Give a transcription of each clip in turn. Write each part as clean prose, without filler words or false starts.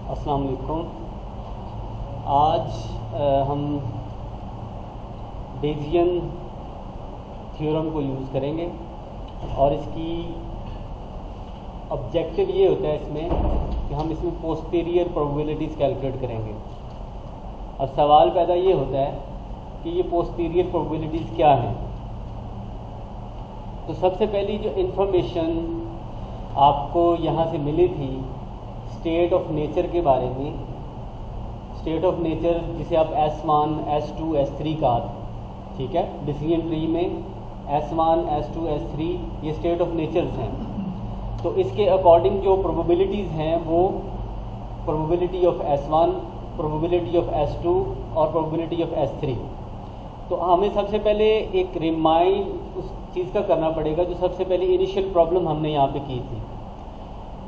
अस्सलाम वालेकुम। आज हम बेजियन थ्योरम को यूज़ करेंगे और इसकी ऑब्जेक्टिव ये होता है इसमें कि हम इसमें पोस्टीरियर प्रोबेबिलिटीज़ कैलकुलेट करेंगे। अब सवाल पैदा ये होता है कि ये पोस्टीरियर प्रोबेबिलिटीज़ क्या हैं। तो सबसे पहली जो इन्फॉर्मेशन आपको यहाँ से मिली थी स्टेट ऑफ नेचर के बारे में, स्टेट ऑफ नेचर जिसे आप S1, S2, S3 कहा था, ठीक है। डिसीजन ट्री में S1, S2, S3 ये स्टेट ऑफ नेचर्स हैं। तो इसके अकॉर्डिंग जो प्रोबेबिलिटीज़ हैं वो probability of S1, probability of S2 और प्रोबेबिलिटी ऑफ S3। तो हमें सबसे पहले एक रिमाइंड उस चीज़ का करना पड़ेगा जो सबसे पहले इनिशियल प्रॉब्लम हमने यहाँ पे की थी।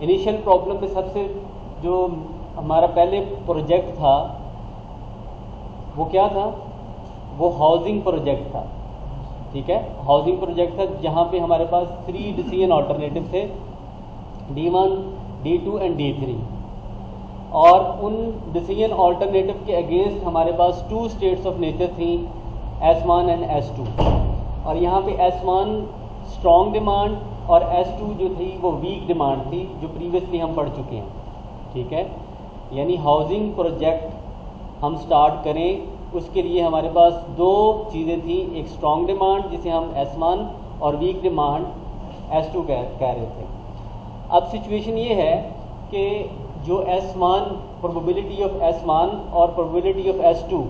इनिशियल प्रॉब्लम पे सबसे जो हमारा पहले प्रोजेक्ट था वो क्या था, वो हाउसिंग प्रोजेक्ट था, ठीक है। हाउसिंग प्रोजेक्ट था जहाँ पे हमारे पास 3 डिसीजन ऑल्टरनेटिव थे, D1, D2 एंड D3। और उन डिसीजन ऑल्टरनेटिव के अगेंस्ट हमारे पास 2 स्टेट्स ऑफ नेचर थी, S1 एंड S2। और यहाँ पे S1 स्ट्रॉन्ग डिमांड और S2 जो थी वो वीक डिमांड थी, जो प्रीवियसली हम पढ़ चुके हैं, ठीक है। यानी हाउसिंग प्रोजेक्ट हम स्टार्ट करें उसके लिए हमारे पास 2 चीज़ें थी, एक स्ट्रॉन्ग डिमांड जिसे हम S1 और वीक डिमांड S2 कह रहे थे। अब सिचुएशन ये है कि जो S1 प्रोबेबिलिटी ऑफ S1 और प्रोबेबिलिटी ऑफ S2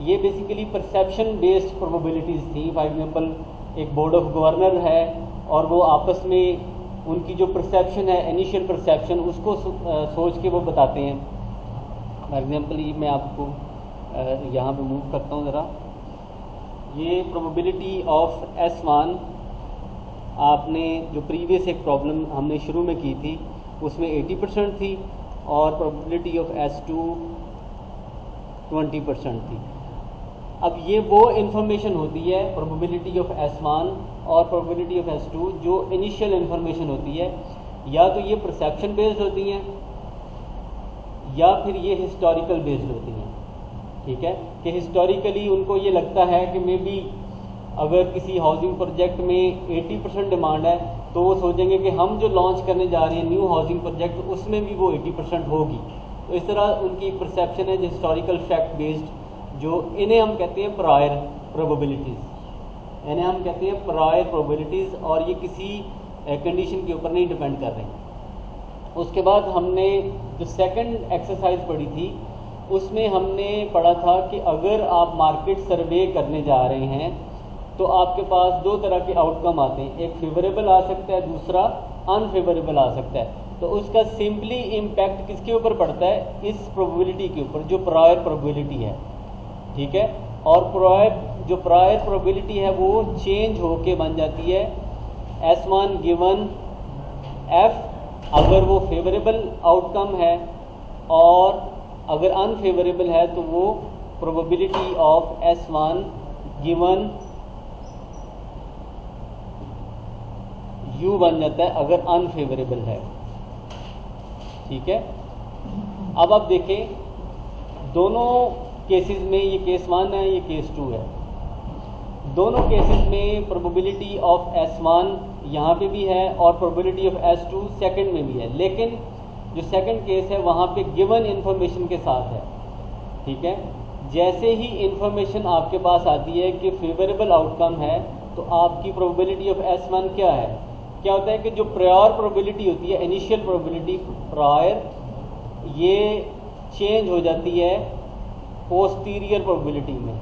ये बेसिकली परसेप्शन बेस्ड प्रोबेबिलिटीज़ थी। फॉर एग्जांपल एक बोर्ड ऑफ गवर्नर है और वो आपस में उनकी जो परसेप्शन है, इनिशियल परसेप्शन, उसको सोच के वो बताते हैं। फॉर एग्जांपल ये मैं आपको यहाँ पे मूव करता हूँ ज़रा। ये प्रोबेबिलिटी ऑफ S1 आपने जो प्रीवियस एक प्रॉब्लम हमने शुरू में की थी उसमें 80% थी और प्रोबेबिलिटी ऑफ S2 20% थी। अब ये वो इन्फॉर्मेशन होती है प्रोबेबिलिटी ऑफ S1 और प्रोबेबिलिटी ऑफ S2 जो इनिशियल इन्फॉर्मेशन होती है, या तो ये परसेप्शन बेस्ड होती हैं या फिर ये हिस्टोरिकल बेस्ड होती हैं, ठीक है। कि हिस्टोरिकली उनको ये लगता है कि मे बी अगर किसी हाउसिंग प्रोजेक्ट में 80% डिमांड है तो वो सोचेंगे कि हम जो लॉन्च करने जा रहे हैं न्यू हाउसिंग प्रोजेक्ट उसमें भी वो 80% होगी। तो इस तरह उनकी एक परसेप्शन है जो हिस्टोरिकल फैक्ट बेस्ड, जो इन्हें हम कहते हैं प्रायर प्रोबेबिलिटीज़, इन्हें हम कहते हैं प्रायर प्रोबेबिलिटीज़, और ये किसी कंडीशन के ऊपर नहीं डिपेंड कर रही। उसके बाद हमने जो सेकंड एक्सरसाइज पढ़ी थी उसमें हमने पढ़ा था कि अगर आप मार्केट सर्वे करने जा रहे हैं तो आपके पास 2 तरह के आउटकम आते हैं, एक फेवरेबल आ सकता है, दूसरा अनफेवरेबल आ सकता है। तो उसका सिंपली इम्पैक्ट किसके ऊपर पड़ता है, इस प्रोबेबिलिटी के ऊपर जो प्रायर प्रोबेबिलिटी है, ठीक है। और जो प्रायर प्रोबेबिलिटी है वो चेंज होके बन जाती है S1 गिवन F अगर वो फेवरेबल आउटकम है, और अगर अनफेवरेबल है तो वो probability of S1 given U बन जाता है अगर अनफेवरेबल है, ठीक है। अब आप देखें दोनों केसेस में, ये केस 1 है, ये केस 2 है। दोनों केसेस में प्रोबेबिलिटी ऑफ S1 यहाँ पे भी है और प्रोबेबिलिटी ऑफ S2 सेकंड में भी है, लेकिन जो सेकंड केस है वहाँ पे गिवन इन्फॉर्मेशन के साथ है, ठीक है। जैसे ही इन्फॉर्मेशन आपके पास आती है कि फेवरेबल आउटकम है तो आपकी प्रोबेबिलिटी ऑफ S1 क्या है, क्या होता है कि जो प्रायर प्रोबेबिलिटी होती है, इनिशियल प्रोबेबिलिटी प्रायर, ये चेंज हो जाती है पोस्टीरियर प्रोबेबिलिटी में,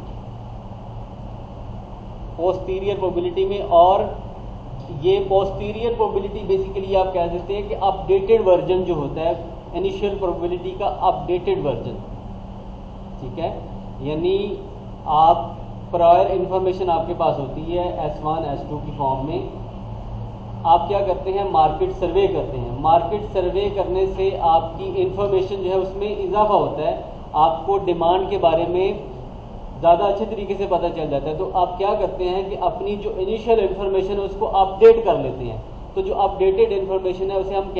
पोस्टीरियर प्रोबेबिलिटी में। और ये पोस्टीरियर प्रोबेबिलिटी बेसिकली आप कह सकते हैं कि अपडेटेड वर्जन जो होता है इनिशियल प्रोबेबिलिटी का, अपडेटेड वर्जन, ठीक है। यानी आप प्रायर इंफॉर्मेशन आपके पास होती है S1, S2 की फॉर्म में, आप क्या करते हैं, मार्केट सर्वे करते हैं। मार्केट सर्वे करने से आपकी इंफॉर्मेशन जो है उसमें इजाफा होता है, आपको डिमांड के बारे में ज़्यादा अच्छे तरीके से पता चल जाता है। तो आप क्या करते हैं कि अपनी जो इनिशियल इन्फॉर्मेशन है उसको अपडेट कर लेते हैं। तो जो अपडेटेड इन्फॉर्मेशन है उसे हम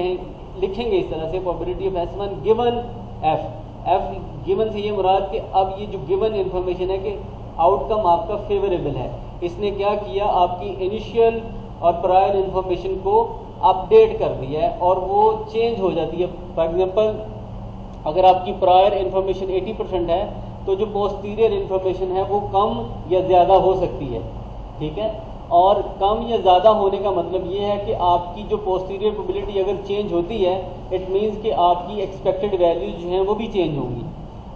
लिखेंगे इस तरह से, probability of S1 given F given से ये मुराद कि अब ये जो गिवन इंफॉर्मेशन है कि आउटकम आपका फेवरेबल है, इसने क्या किया, आपकी इनिशियल और प्रायर इंफॉर्मेशन को अपडेट कर दिया है और वो चेंज हो जाती है। फॉर एग्जांपल अगर आपकी प्रायर इंफॉर्मेशन 80% है तो जो पोस्टीरियर इंफॉर्मेशन है वो कम या ज़्यादा हो सकती है, ठीक है। और कम या ज़्यादा होने का मतलब ये है कि आपकी जो पोस्टीरियर प्रोबेबिलिटी अगर चेंज होती है, इट मीन्स कि आपकी एक्सपेक्टेड वैल्यूज जो हैं वो भी चेंज होंगी।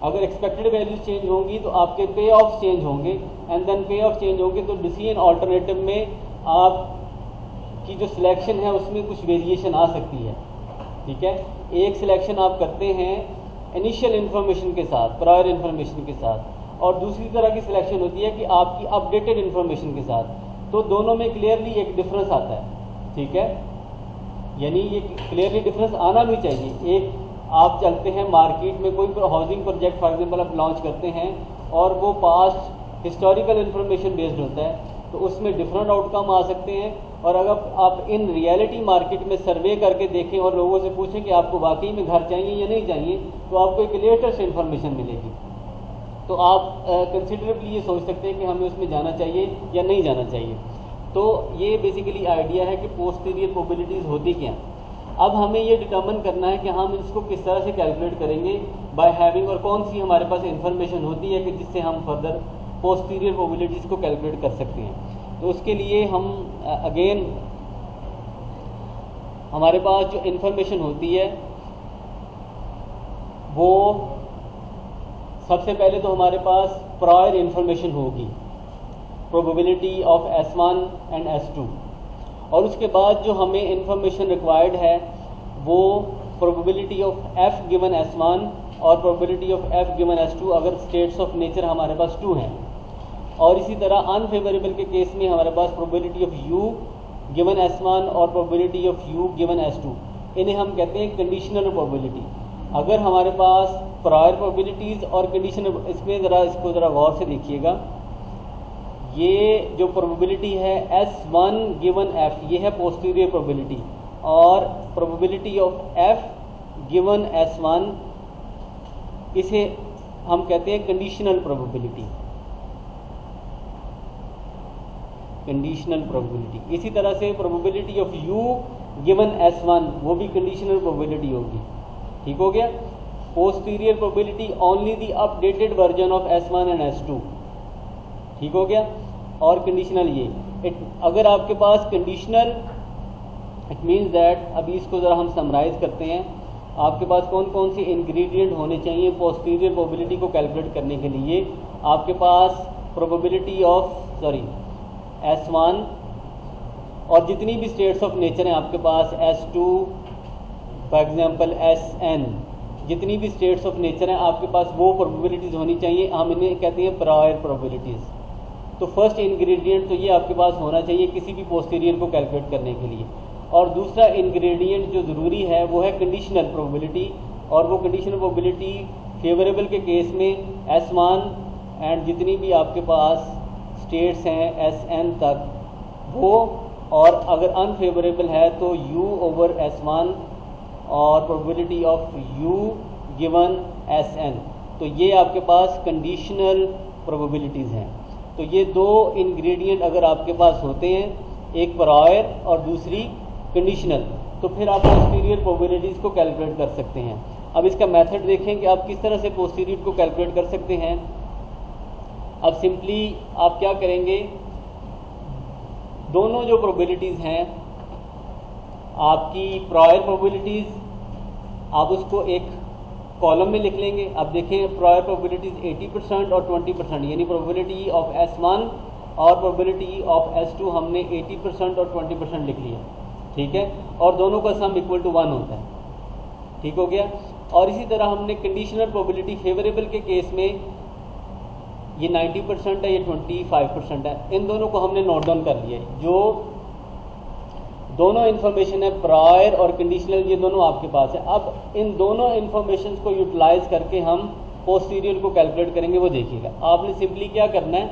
अगर एक्सपेक्टेड वैल्यूज चेंज होंगी तो आपके पे ऑफ चेंज होंगे, एंड देन पे ऑफ चेंज होंगे तो डिसीजन ऑल्टरनेटिव में आपकी जो सिलेक्शन है उसमें कुछ वेरिएशन आ सकती है, ठीक है। एक सिलेक्शन आप करते हैं इनिशियल इन्फॉर्मेशन के साथ, प्रायर इन्फॉर्मेशन के साथ, और दूसरी तरह की सिलेक्शन होती है कि आपकी अपडेटेड इन्फॉर्मेशन के साथ, तो दोनों में क्लियरली एक डिफरेंस आता है, ठीक है। यानी ये क्लियरली डिफरेंस आना भी चाहिए। एक आप चलते हैं मार्केट में, कोई हाउसिंग प्रोजेक्ट फॉर एग्जांपल आप लॉन्च करते हैं और वो पास्ट हिस्टोरिकल इन्फॉर्मेशन बेस्ड होता है, तो उसमें डिफरेंट आउटकम आ सकते हैं। और अगर आप इन रियलिटी मार्केट में सर्वे करके देखें और लोगों से पूछें कि आपको वाकई में घर चाहिए या नहीं चाहिए, तो आपको एक लेटेस्ट इन्फॉर्मेशन मिलेगी। तो आप कंसिडरेबली ये सोच सकते हैं कि हमें उसमें जाना चाहिए या नहीं जाना चाहिए। तो ये बेसिकली आइडिया है कि पोस्टीरियर प्रोबेबिलिटीज़ होती क्या। अब हमें ये डिटर्मिन करना है कि हम इसको किस तरह से कैलकुलेट करेंगे बाय हैविंग, और कौन सी हमारे पास इंफॉर्मेशन होती है कि जिससे हम फर्दर पोस्टीरियर प्रोबेबिलिटीज़ को कैलकुलेट कर सकते हैं। तो उसके लिए हम अगेन हमारे पास जो इंफॉर्मेशन होती है वो सबसे पहले तो हमारे पास प्रायर इंफॉर्मेशन होगी, probability of S1 and S2, और उसके बाद जो हमें इंफॉर्मेशन रिक्वायर्ड है वो probability of F given S1 और probability of F given S2 अगर स्टेट्स ऑफ नेचर हमारे पास 2 हैं। और इसी तरह अनफेवरेबल के केस में हमारे पास probability of U given S1 और probability of U given S2, इन्हें हम कहते हैं कंडीशनल प्रोबेबिलिटी। अगर हमारे पास प्रायर प्रोबेबिलिटीज़ और कंडीशनल, इसमें इसको ज़रा गौर से देखिएगा, ये जो प्रोबेबिलिटी है S1 गिवन F, ये है पोस्टीरियर प्रोबेबिलिटी, और probability of F given S1 इसे हम कहते हैं कंडीशनल प्रोबेबिलिटी, कंडीशनल प्रोबेबिलिटी। इसी तरह से probability of U given S1 वो भी कंडीशनल प्रोबेबिलिटी होगी, ठीक हो गया। Posterior probability only the updated version of S1 and S2, ठीक हो गया। और कंडीशनल ये अगर आपके पास कंडीशनल, इट मीन्स दैट, अभी इसको ज़रा हम समराइज करते हैं, आपके पास कौन कौन से इंग्रेडिएंट होने चाहिए पोस्टीरियर प्रोबेबिलिटी को कैलकुलेट करने के लिए। आपके पास प्रोबेबिलिटी ऑफ S1 और जितनी भी स्टेट्स ऑफ नेचर हैं आपके पास, S2 फॉर एग्जांपल SN, जितनी भी स्टेट्स ऑफ नेचर हैं आपके पास वो प्रोबेबिलिटीज़ होनी चाहिए, हम इन्हें कहते हैं प्रायर प्रोबेबिलिटीज़। तो फर्स्ट इंग्रेडिएंट तो ये आपके पास होना चाहिए किसी भी पोस्टीरियर को कैलकुलेट करने के लिए। और दूसरा इंग्रेडिएंट जो ज़रूरी है वो है कंडीशनल प्रोबेबिलिटी, और वो कंडीशनल प्रोबेबिलिटी फेवरेबल के केस में S1 एंड जितनी भी आपके पास स्टेट्स हैं SN तक वो, और अगर अनफेवरेबल है तो U ओवर S1 और probability of U given SN। तो ये आपके पास कंडीशनल प्रोबेबिलिटीज़ हैं। तो ये दो इंग्रेडिएंट अगर आपके पास होते हैं, एक प्रायर और दूसरी कंडीशनल, तो फिर आप पोस्टीरियर प्रोबेबिलिटीज़ को कैलकुलेट कर सकते हैं। अब इसका मेथड देखें कि आप किस तरह से पोस्टीरियर को कैलकुलेट कर सकते हैं। अब सिंपली आप क्या करेंगे, दोनों जो प्रोबेबिलिटीज़ हैं आपकी प्रायर प्रोबेबिलिटीज़, आप उसको एक कॉलम में लिख लेंगे। अब देखें प्रायर प्रोबेबिलिटीज़ 80% और 20%, यानी प्रोबेबिलिटी ऑफ S1 और प्रोबेबिलिटी ऑफ S2 हमने 80% और 20% लिख लिया, ठीक है। और दोनों का सम इक्वल टू 1 होता है, ठीक हो गया। और इसी तरह हमने कंडीशनल प्रोबेबिलिटी फेवरेबल के केस में ये 90% है, ये 25% है, इन दोनों को हमने नोट डाउन कर लिया। जो दोनों इन्फॉर्मेशन है प्रायर और कंडीशनल, ये दोनों आपके पास है। अब इन दोनों इन्फॉर्मेशन को यूटिलाइज करके हम पोस्टीरियर को कैलकुलेट करेंगे, वो देखिएगा। आपने सिंपली क्या करना है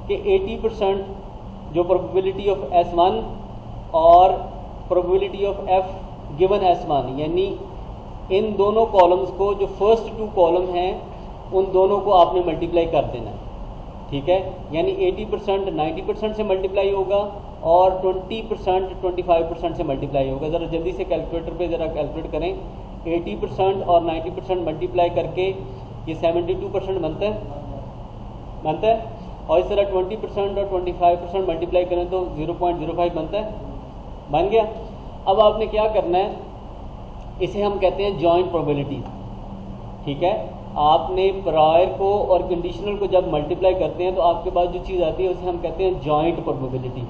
कि 80% जो प्रोबेबिलिटी ऑफ S1 और probability of F given S1, यानी इन दोनों कॉलम्स को, जो फर्स्ट 2 कॉलम हैं उन दोनों को आपने मल्टीप्लाई कर देना है, ठीक है। यानी 80% 90% से मल्टीप्लाई होगा और 20% 25% से मल्टीप्लाई होगा। ज़रा जल्दी से कैलकुलेटर पे ज़रा कैलकुलेट करें, 80% और 90% मल्टीप्लाई करके ये 72% बनता है, और इस तरह 20% और 25% मल्टीप्लाई करें तो 0.05 बनता है, बन गया। अब आपने क्या करना है, इसे हम कहते हैं जॉइंट प्रोबेबिलिटीज, ठीक है। आपने प्रायर को और कंडीशनल को जब मल्टीप्लाई करते हैं तो आपके पास जो चीज़ आती है उसे हम कहते हैं जॉइंट प्रोबेबिलिटी।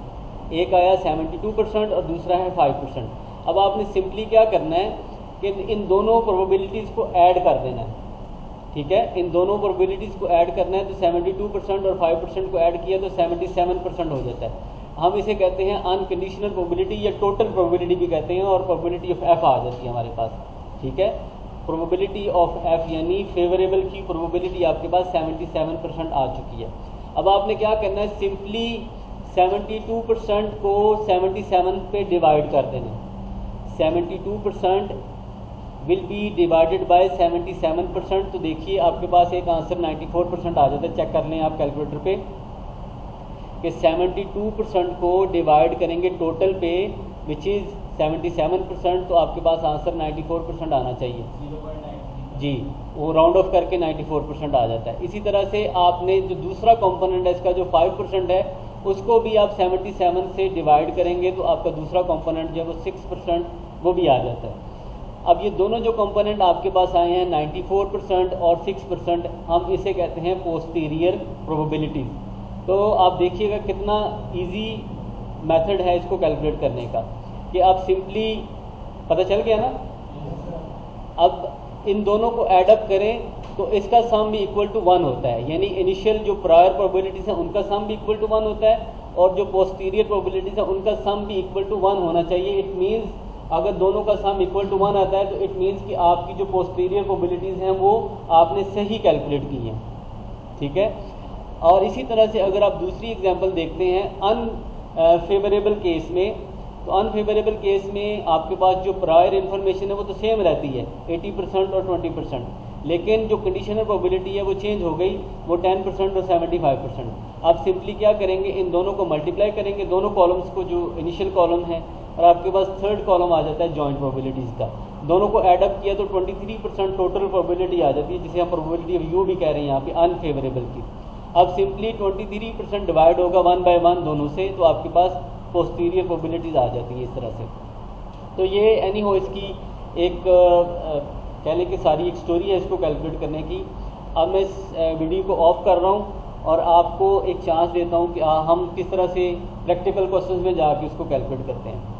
एक आया 72% और दूसरा है 5%। अब आपने सिंपली क्या करना है कि इन दोनों प्रोबेबिलिटीज़ को ऐड कर देना है, ठीक है। इन दोनों प्रोबेबिलिटीज़ को ऐड करना है तो 72% और 5% को ऐड किया तो 77% हो जाता है। हम इसे कहते हैं अनकंडीशनल प्रोबेबिलिटी या टोटल प्रोबेबिलिटी भी कहते हैं, और प्रोबेबिलिटी ऑफ एफ आ जाती है हमारे पास, ठीक है। प्रोबेबिलिटी ऑफ एफ यानी फेवरेबल की प्रोबेबिलिटी आपके पास 77% आ चुकी है। अब आपने क्या करना है, सिंपली 72% को 77 पे डिवाइड कर देना। 72% विल बी डिवाइडेड बाय 77%, तो देखिए आपके पास एक आंसर 94% आ जाता है। चेक कर लें आप कैलकुलेटर पे कि 72% को डिवाइड करेंगे टोटल पे विच इज़ 77%, तो आपके पास आंसर 94% आना चाहिए जी, वो राउंड ऑफ करके 94% आ जाता है। इसी तरह से आपने जो दूसरा कंपोनेंट है इसका जो 5% है उसको भी आप 77 से डिवाइड करेंगे तो आपका दूसरा कंपोनेंट जो है वो 6% वो भी आ जाता है। अब ये दोनों जो कंपोनेंट आपके पास आए हैं 94% और 6%, हम इसे कहते हैं पोस्टीरियर प्रोबेबिलिटीज। तो आप देखिएगा कितना इजी मेथड है इसको कैलकुलेट करने का, कि आप सिंपली, पता चल गया ना। अब इन दोनों को ऐड अप करें तो इसका सम भी इक्वल टू 1 होता है, यानी इनिशियल जो प्रायर प्रोबेबिलिटीज हैं उनका सम भी इक्वल टू 1 होता है, और जो पोस्टीरियर प्रोबेबिलिटीज हैं उनका सम भी इक्वल टू 1 होना चाहिए। इट मीन्स अगर दोनों का सम इक्वल टू 1 आता है तो इट मीन्स कि आपकी जो पोस्टीरियर प्रोबेबिलिटीज़ हैं वो आपने सही कैलकुलेट की हैं, ठीक है। और इसी तरह से अगर आप दूसरी एग्जांपल देखते हैं अनफेवरेबल केस में, तो अनफेवरेबल केस में आपके पास जो प्रायर इन्फॉर्मेशन है वो तो सेम रहती है 80% और 20%, लेकिन जो कंडीशनल प्रोबेबिलिटी है वो चेंज हो गई, वो 10% और 75%। आप सिंपली क्या करेंगे, इन दोनों को मल्टीप्लाई करेंगे, दोनों कॉलम्स को, जो इनिशियल कॉलम है, और आपके पास थर्ड कॉलम आ जाता है जॉइंट प्रोबेबिलिटीज़ का। दोनों को ऐड अप किया तो 23% टोटल प्रोबेबिलिटी आ जाती है, जिसे हम प्रोबेबिलिटी ऑफ यू भी कह रहे हैं यहाँ पे, अनफेवरेबल की। अब सिंपली 23% डिवाइड होगा 1 बाय 1 दोनों से, तो आपके पास पोस्टीरियर प्रोबेबिलिटीज़ आ जाती है इस तरह से। तो ये एनी हो इसकी एक कह लें कि सारी एक स्टोरी है इसको कैलकुलेट करने की। अब मैं इस वीडियो को ऑफ कर रहा हूँ और आपको एक चांस देता हूँ कि हम किस तरह से प्रैक्टिकल क्वेश्चंस में जाके इसको कैलकुलेट करते हैं।